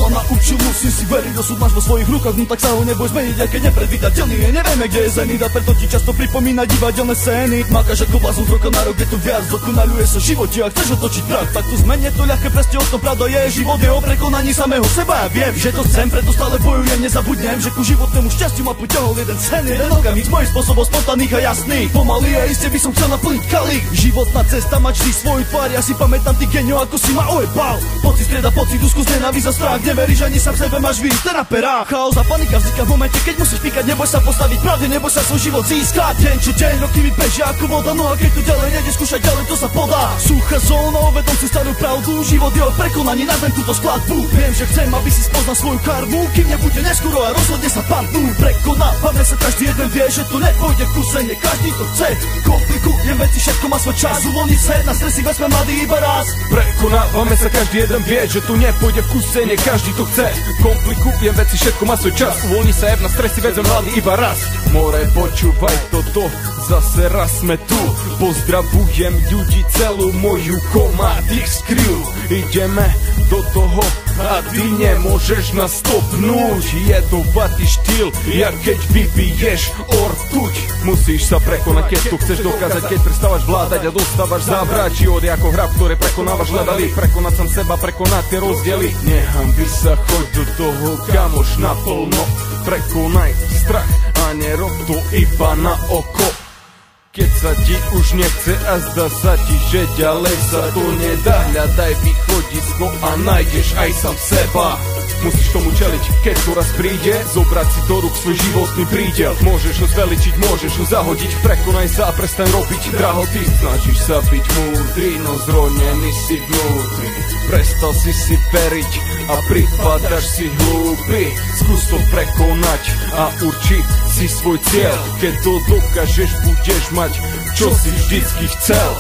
ma naučil, musím si veriť, osud máš vo svojich rukách, no tak sa ho neboj zmeniť, aj keď nepredvídateľný je, nevieme kde je zenit, a preto ti často pripomína divadelné scény. Makáš ako blázon z roka na rok, je tu viac, dokonaľuje sa život, a chceš otočiť prach, tak tu zmene to ľahké, presne o tom pravda je. Život je o prekonaní samého seba, ja viem, že to chcem, preto stále bojujem, nezabudnem, že ku životnému šťastiu ma poťahol jeden sen, jeden okamih z mojich spôsobov spontánnych a jasných. Pomaly a iste by som chcel naplniť kalík. Životná cesta má vždy svoju tvár, ja si pamätám ty genio, ako si ma ojebal. Pocit strieda pocit, úzkosť, nenávisť a strach, neveríš ani sám sebe, máš výjsť na perách. Chaos a panika vzniká v momente, keď musíš píkať, neboj sa postaviť pravde, neboj sa svoj život získať. Deň čo deň, roky mi bežia ako voda, no a keď tu ďalej nejde, skúšať ďalej, to sa podá. Suchá zóna, uvedom si starú pravdu, život je o prekonaní, nazvem túto skladbu. Viem, že chcem, aby si spoznal svoju karmu, kým nebude neskoro a rozhodne sa padnúť. Prekonávame sa, každý jeden vie, že to nepôjde v kuse, nie každý to chce. Komplikujem veci, všetko má svoj čas, uvoľniť sa na stresy, veď sme mladí iba raz. Prekonávame sa, každý jeden vie, že tu nepôjde v kuse, nie každý to chce. Komplikujem veci, všetko má svoj čas, uvoľni sa na stresy, veď sme mladí iba raz. More, počúvaj toto, zase raz sme tu. Pozdravujem ľudí, celú moju komádix crew. Ideme do toho a ty nemôžeš nás stopnúť. Jedovatý štýl, jak keď vypiješ ortuť. Musíš sa prekonať, keď to chceš dokázať, keď prestávaš vládať a dostávaš zábrať. Život je ako hra, v ktorej prekonávaš levely. Prekonať sam seba, prekonať tie rozdiely. Nehanbi sa, choď do toho, kamoš, naplno. Prekonaj strach a nerob to iba na oko. Keď sa ti už nechce a zdá sa ti, že ďalej sa to nedá, hľadaj východisko a nájdeš aj sám seba. Musíš tomu čeliť, keď to raz príde, zobrať si do rúk svoj životný prídel. Môžeš ho zveličiť, môžeš ho zahodiť, prekonaj sa a prestaň robiť drahoty. Snažíš sa byť múdry, no zronený si vnútri. Prestal si veriť a pripadaš si hlúpy. Skús to prekonať a určiť si svoj cieľ. Keď to dokážeš, budeš mať, čo si vždycky chcel.